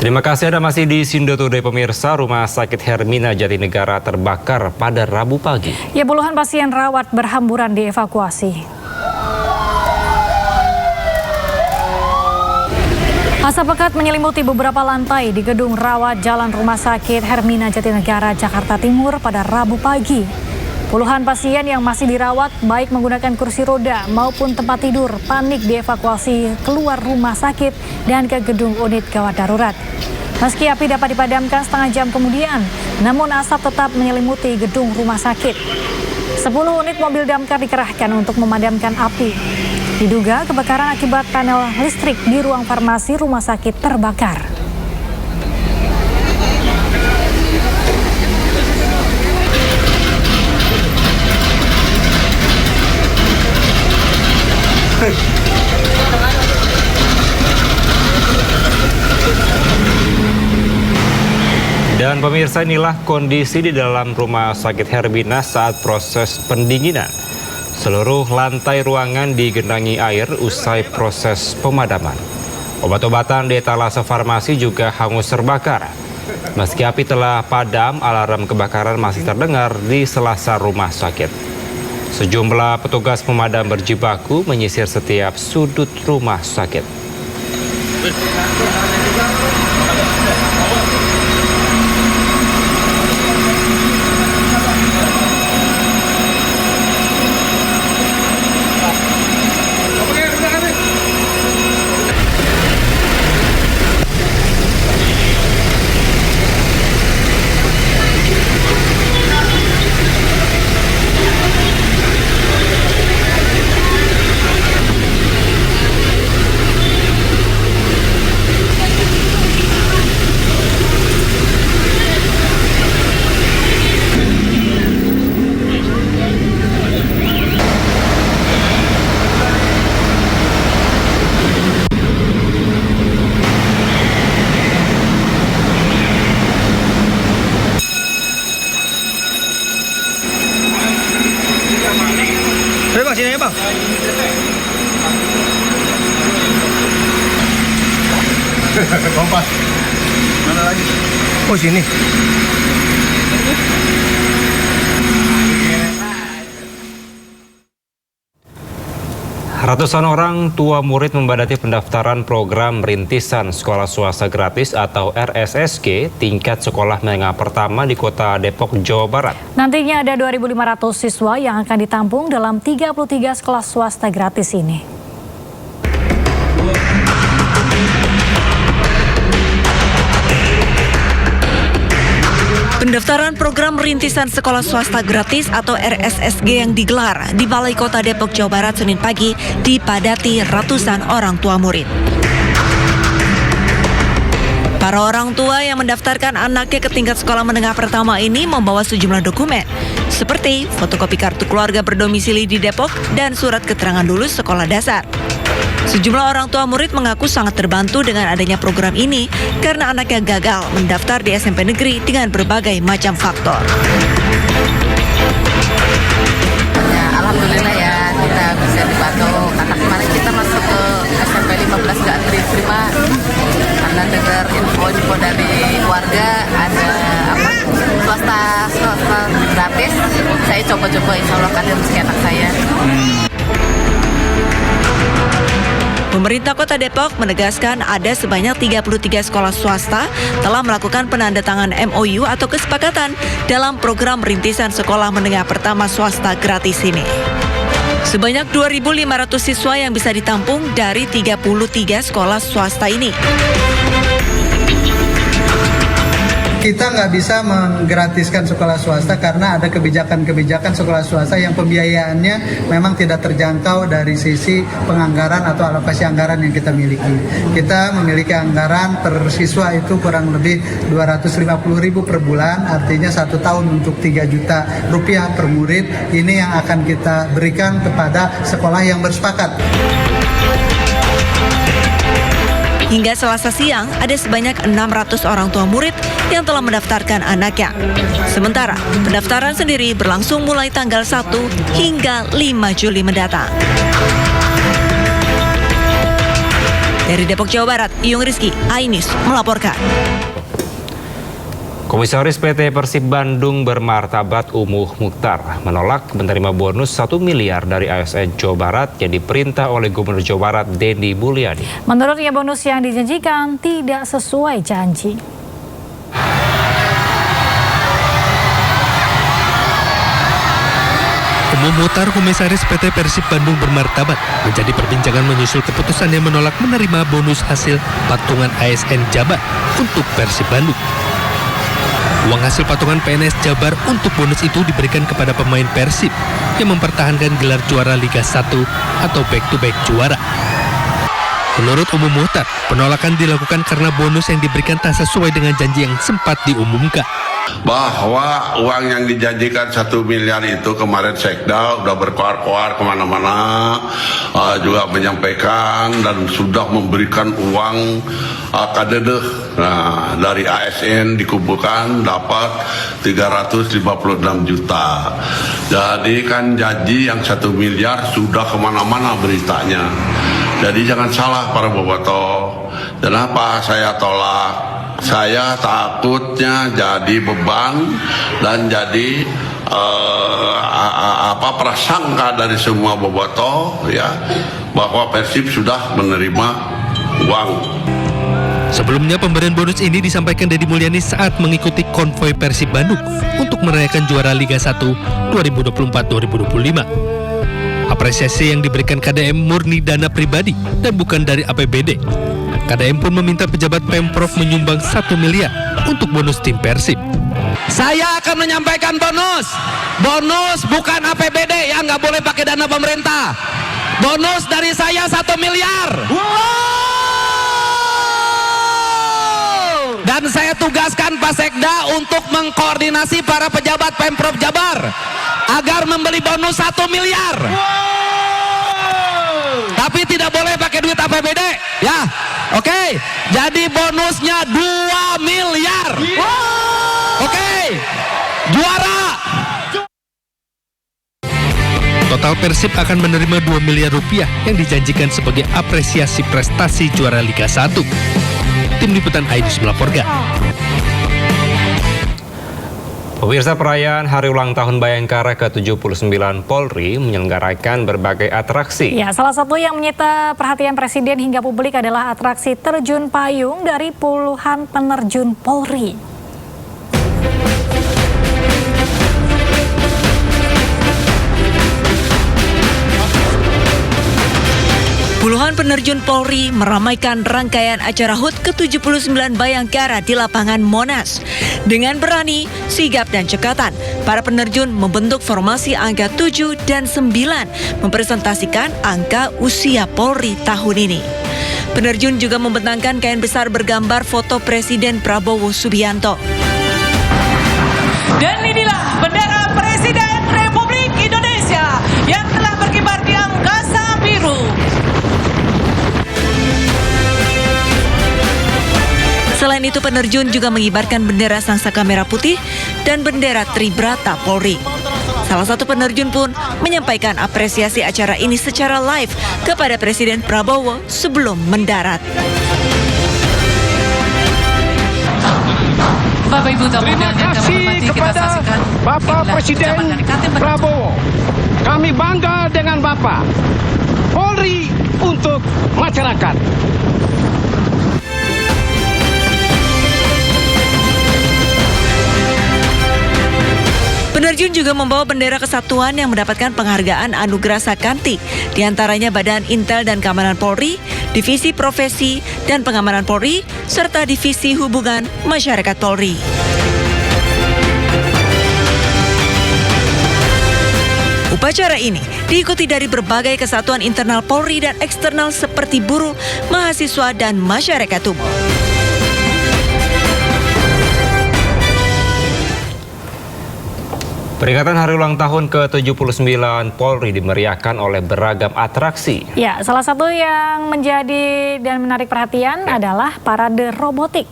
Terima kasih Anda masih di Sindo Today pemirsa. Rumah sakit Hermina Jatinegara terbakar pada Rabu pagi. Ya, puluhan pasien rawat berhamburan dievakuasi. Asap pekat menyelimuti beberapa lantai di gedung rawat Jalan Rumah Sakit Hermina Jatinegara, Jakarta Timur pada Rabu pagi. Puluhan pasien yang masih dirawat baik menggunakan kursi roda maupun tempat tidur panik dievakuasi keluar rumah sakit dan ke gedung unit gawat darurat. Meski api dapat dipadamkan setengah jam kemudian, namun asap tetap menyelimuti gedung rumah sakit. 10 unit mobil damkar dikerahkan untuk memadamkan api. Diduga kebakaran akibat panel listrik di ruang farmasi rumah sakit terbakar. Dan pemirsa, inilah kondisi di dalam rumah sakit Hermina saat proses pendinginan. Seluruh lantai ruangan digenangi air usai proses pemadaman. Obat-obatan di etalase farmasi juga hangus terbakar. Meski api telah padam, alarm kebakaran masih terdengar di selasar rumah sakit. Sejumlah petugas pemadam berjibaku menyisir setiap sudut rumah sakit. Bang, sini aja bang. Kompas. Mana lagi? Oh sini. Ratusan orang tua murid membadati pendaftaran program rintisan sekolah swasta gratis atau RSSG tingkat sekolah menengah pertama di kota Depok, Jawa Barat. Nantinya ada 2.500 siswa yang akan ditampung dalam 33 sekolah swasta gratis ini. Pendaftaran program rintisan sekolah swasta gratis atau RSSG yang digelar di Balai Kota Depok, Jawa Barat Senin pagi dipadati ratusan orang tua murid. Para orang tua yang mendaftarkan anaknya ke tingkat sekolah menengah pertama ini membawa sejumlah dokumen seperti fotokopi kartu keluarga berdomisili di Depok dan surat keterangan lulus sekolah dasar. Sejumlah orang tua murid mengaku sangat terbantu dengan adanya program ini karena anaknya gagal mendaftar di SMP negeri dengan berbagai macam faktor. Ya, alhamdulillah ya kita bisa dibantu karena kemarin kita masuk ke SMP 15 gak terima karena dengar info dari warga ada swasta gratis. Saya coba-coba, insya Allah kan rezeki anak saya. Pemerintah Kota Depok menegaskan ada sebanyak 33 sekolah swasta telah melakukan penandatangan MOU atau kesepakatan dalam program rintisan sekolah menengah pertama swasta gratis ini. Sebanyak 2.500 siswa yang bisa ditampung dari 33 sekolah swasta ini. Kita nggak bisa menggratiskan sekolah swasta karena ada kebijakan-kebijakan sekolah swasta yang pembiayaannya memang tidak terjangkau dari sisi penganggaran atau alokasi anggaran yang kita miliki. Kita memiliki anggaran per siswa itu kurang lebih 250.000 per bulan, artinya 1 tahun untuk 3 juta rupiah per murid. Ini yang akan kita berikan kepada sekolah yang bersepakat. Hingga Selasa siang, ada sebanyak 600 orang tua murid yang telah mendaftarkan anaknya. Sementara, pendaftaran sendiri berlangsung mulai tanggal 1 hingga 5 Juli mendatang. Dari Depok, Jawa Barat, Iyung Rizky, iNews melaporkan. Komisaris PT Persib Bandung bermartabat Umuh Mukhtar menolak menerima bonus 1 miliar dari ASN Jawa Barat yang diperintah oleh Gubernur Jawa Barat Denny Mulyani. Menurutnya bonus yang dijanjikan tidak sesuai janji. Umuh Mukhtar, Komisaris PT Persib Bandung bermartabat, menjadi perbincangan menyusul keputusan yang menolak menerima bonus hasil patungan ASN Jabar untuk Persib Bandung. Uang hasil patungan PNS Jabar untuk bonus itu diberikan kepada pemain Persib yang mempertahankan gelar juara Liga 1 atau back-to-back juara. Menurut Umuh Mukhtar, penolakan dilakukan karena bonus yang diberikan tak sesuai dengan janji yang sempat diumumkan. Bahwa uang yang dijanjikan 1 miliar itu kemarin Sekda udah berkoar-koar kemana-mana, juga menyampaikan dan sudah memberikan uang kadedeh. Nah, dari ASN dikumpulkan dapat 356 juta. Jadi kan janji yang 1 miliar sudah kemana-mana beritanya. Jadi jangan salah para bobotoh. Kenapa saya tolak? Saya takutnya jadi beban dan jadi prasangka dari semua bobotoh ya bahwa Persib sudah menerima uang. Sebelumnya pemberian bonus ini disampaikan Denny Mulyani saat mengikuti konvoi Persib Bandung untuk merayakan juara Liga 1 2024-2025. Apresiasi yang diberikan KDM murni dana pribadi dan bukan dari APBD. KDM pun meminta pejabat Pemprov menyumbang 1 miliar untuk bonus tim Persib. Saya akan menyampaikan bonus. Bonus bukan APBD ya, nggak boleh pakai dana pemerintah. Bonus dari saya 1 miliar. Dan saya tugaskan Pak Sekda untuk mengkoordinasi para pejabat Pemprov Jabar agar membeli bonus 1 miliar. Tapi tidak boleh pakai duit APBD ya. Oke, jadi bonusnya 2 miliar. Oke, juara. Total Persib akan menerima 2 miliar rupiah yang dijanjikan sebagai apresiasi prestasi juara Liga 1. Tim Liputan iNews melaporkan. Pemirsa, perayaan Hari Ulang Tahun Bayangkara ke-79 Polri menyelenggarakan berbagai atraksi. Ya, salah satu yang menyita perhatian Presiden hingga publik adalah atraksi terjun payung dari puluhan penerjun Polri. Puluhan penerjun Polri meramaikan rangkaian acara HUT ke-79 Bayangkara di lapangan Monas. Dengan berani, sigap, dan cekatan, para penerjun membentuk formasi angka 7 dan 9, mempresentasikan angka usia Polri tahun ini. Penerjun juga membentangkan kain besar bergambar foto Presiden Prabowo Subianto. Dan inilah bendera Presiden Republik Indonesia yang telah berkibar di angkasa biru. Selain itu, penerjun juga mengibarkan bendera Sangsaka Merah Putih dan bendera Tribrata Polri. Salah satu penerjun pun menyampaikan apresiasi acara ini secara live kepada Presiden Prabowo sebelum mendarat. Bapak Ibu tamu terima kasih kepada Bapak Presiden Prabowo. Kami bangga dengan Bapak. Polri untuk masyarakat. Penerjun juga membawa bendera kesatuan yang mendapatkan penghargaan Anugerah Sakanti, diantaranya Badan Intel dan Keamanan Polri, Divisi Profesi dan Pengamanan Polri, serta Divisi Hubungan Masyarakat Polri. Upacara ini diikuti dari berbagai kesatuan internal Polri dan eksternal seperti buruh, mahasiswa, dan masyarakat umum. Peringatan Hari Ulang Tahun ke-79 Polri dimeriahkan oleh beragam atraksi. Ya, salah satu yang menjadi dan menarik perhatian adalah parade robotik.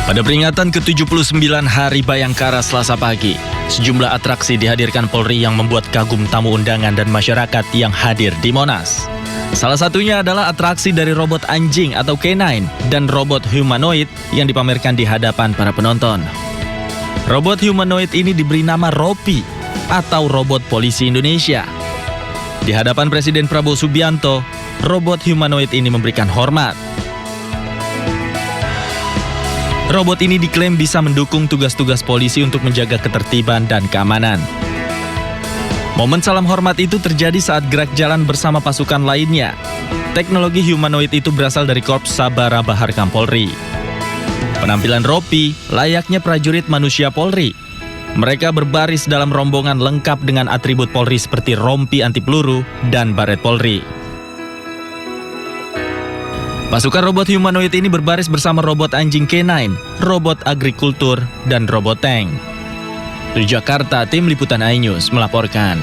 Pada peringatan ke-79 Hari Bayangkara Selasa pagi, sejumlah atraksi dihadirkan Polri yang membuat kagum tamu undangan dan masyarakat yang hadir di Monas. Salah satunya adalah atraksi dari robot anjing atau K9 dan robot humanoid yang dipamerkan di hadapan para penonton. Robot humanoid ini diberi nama Ropi atau Robot Polisi Indonesia. Di hadapan Presiden Prabowo Subianto, robot humanoid ini memberikan hormat. Robot ini diklaim bisa mendukung tugas-tugas polisi untuk menjaga ketertiban dan keamanan. Momen salam hormat itu terjadi saat gerak jalan bersama pasukan lainnya. Teknologi humanoid itu berasal dari Korps Sabara Baharkam Polri. Penampilan Ropi layaknya prajurit manusia Polri. Mereka berbaris dalam rombongan lengkap dengan atribut Polri seperti rompi anti peluru dan baret Polri. Pasukan robot humanoid ini berbaris bersama robot anjing K9, robot agrikultur, dan robot tank. Dari Jakarta, tim liputan iNews melaporkan.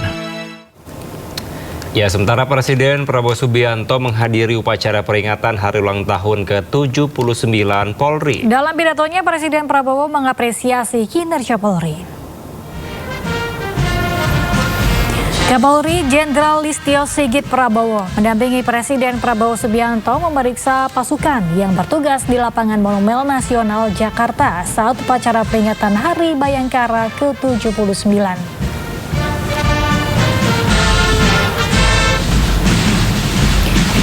Ya, sementara Presiden Prabowo Subianto menghadiri upacara peringatan Hari Ulang Tahun ke-79 Polri. Dalam pidatonya, Presiden Prabowo mengapresiasi kinerja Polri. Kapolri Jenderal Listio Sigit Prabowo mendampingi Presiden Prabowo Subianto memeriksa pasukan yang bertugas di lapangan Monumen Nasional Jakarta saat upacara peringatan Hari Bayangkara ke-79.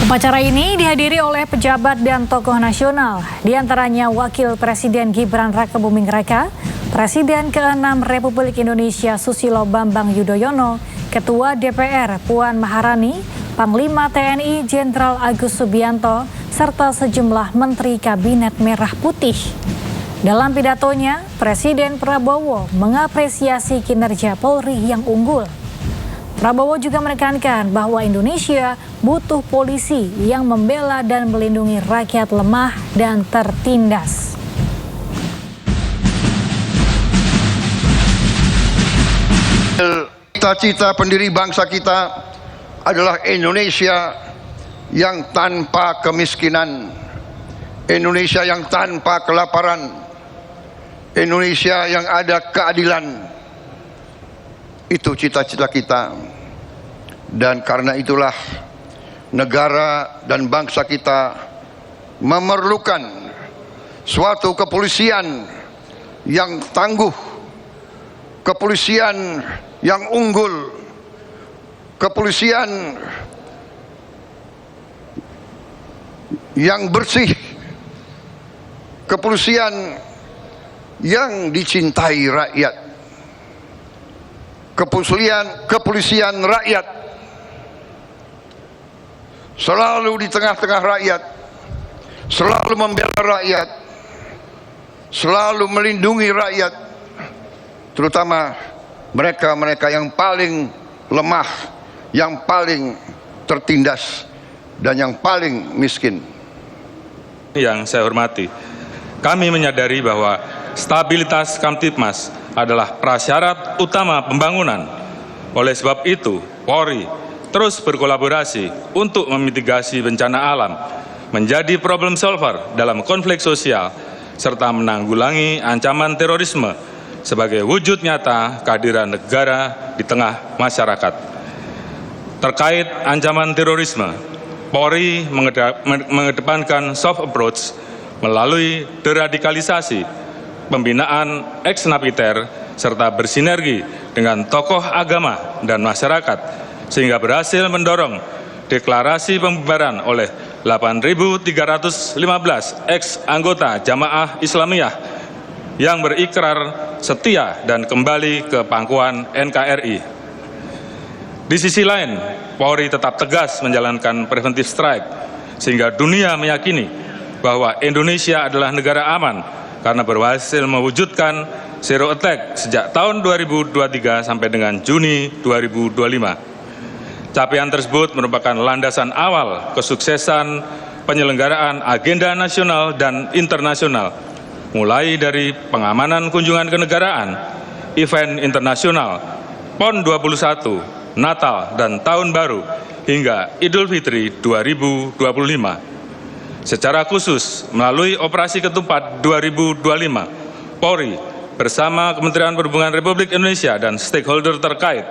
Upacara ini dihadiri oleh pejabat dan tokoh nasional, diantaranya Wakil Presiden Gibran Rakebuming Raka, Presiden ke-6 Republik Indonesia Susilo Bambang Yudhoyono, Ketua DPR Puan Maharani, Panglima TNI Jenderal Agus Subianto, serta sejumlah Menteri Kabinet Merah Putih. Dalam pidatonya, Presiden Prabowo mengapresiasi kinerja Polri yang unggul. Prabowo juga menekankan bahwa Indonesia butuh polisi yang membela dan melindungi rakyat lemah dan tertindas. Cita-cita pendiri bangsa kita adalah Indonesia yang tanpa kemiskinan, Indonesia yang tanpa kelaparan, Indonesia yang ada keadilan. Itu cita-cita kita. Dan karena itulah negara dan bangsa kita memerlukan suatu kepolisian yang tangguh, kepolisian yang unggul, kepolisian yang bersih, kepolisian yang dicintai rakyat, kepolisian rakyat, selalu di tengah-tengah rakyat, selalu membela rakyat, selalu melindungi rakyat, terutama mereka-mereka yang paling lemah, yang paling tertindas, dan yang paling miskin. Yang saya hormati, kami menyadari bahwa stabilitas Kamtibmas adalah prasyarat utama pembangunan. Oleh sebab itu, Polri terus berkolaborasi untuk memitigasi bencana alam, menjadi problem solver dalam konflik sosial, serta menanggulangi ancaman terorisme sebagai wujud nyata kehadiran negara di tengah masyarakat. Terkait ancaman terorisme, Polri mengedepankan soft approach melalui deradikalisasi, pembinaan ex-napiter, serta bersinergi dengan tokoh agama dan masyarakat, sehingga berhasil mendorong deklarasi pembubaran oleh 8.315 ex-anggota Jamaah Islamiyah yang berikrar setia dan kembali ke pangkuan NKRI. Di sisi lain, Polri tetap tegas menjalankan preventive strike, sehingga dunia meyakini bahwa Indonesia adalah negara aman karena berhasil mewujudkan zero attack sejak tahun 2023 sampai dengan Juni 2025. Capaian tersebut merupakan landasan awal kesuksesan penyelenggaraan agenda nasional dan internasional, mulai dari pengamanan kunjungan kenegaraan, event internasional, PON 21, Natal dan Tahun Baru, hingga Idul Fitri 2025. Secara khusus, melalui Operasi Ketupat 2025, Polri bersama Kementerian Perhubungan Republik Indonesia dan stakeholder terkait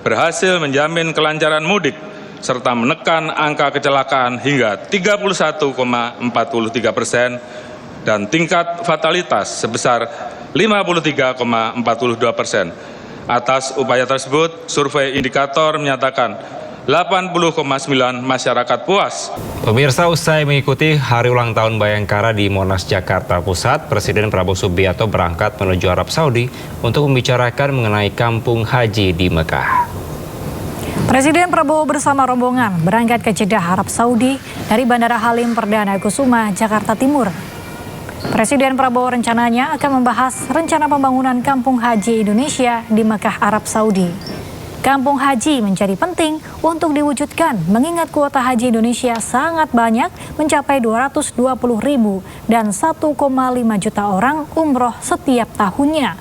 berhasil menjamin kelancaran mudik serta menekan angka kecelakaan hingga 31,43% dan tingkat fatalitas sebesar 53,42%. Atas upaya tersebut, survei indikator menyatakan 80,9 masyarakat puas. Pemirsa, usai mengikuti Hari Ulang Tahun Bayangkara di Monas, Jakarta Pusat, Presiden Prabowo Subianto berangkat menuju Arab Saudi untuk membicarakan mengenai kampung haji di Mekah. Presiden Prabowo bersama rombongan berangkat ke Jeddah, Arab Saudi dari Bandara Halim Perdana Kusuma, Jakarta Timur. Presiden Prabowo rencananya akan membahas rencana pembangunan kampung haji Indonesia di Mekah, Arab Saudi. Kampung haji menjadi penting untuk diwujudkan mengingat kuota haji Indonesia sangat banyak, mencapai 220.000 dan 1,5 juta orang umroh setiap tahunnya.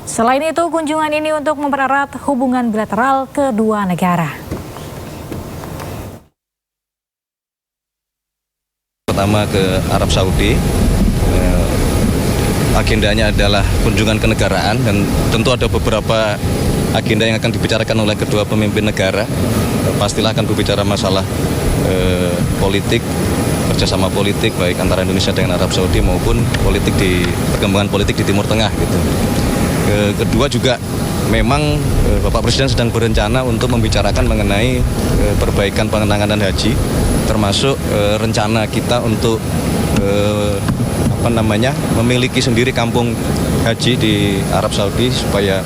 Selain itu, kunjungan ini untuk mempererat hubungan bilateral kedua negara. Pertama ke Arab Saudi, agendanya adalah kunjungan kenegaraan dan tentu ada beberapa agenda yang akan dibicarakan oleh kedua pemimpin negara. Pastilah akan berbicara masalah politik, kerjasama politik baik antara Indonesia dengan Arab Saudi maupun perkembangan politik di Timur Tengah gitu. Kedua juga memang Bapak Presiden sedang berencana untuk membicarakan mengenai perbaikan penanganan haji, termasuk rencana kita untuk memiliki sendiri kampung haji di Arab Saudi, supaya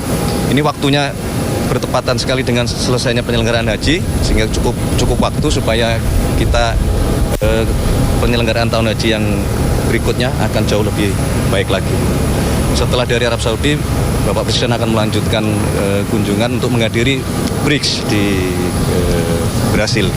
ini waktunya bertepatan sekali dengan selesainya penyelenggaraan haji, sehingga cukup waktu supaya kita penyelenggaraan tahun haji yang berikutnya akan jauh lebih baik lagi. Setelah dari Arab Saudi, Bapak Presiden akan melanjutkan kunjungan untuk menghadiri BRICS di Brasil.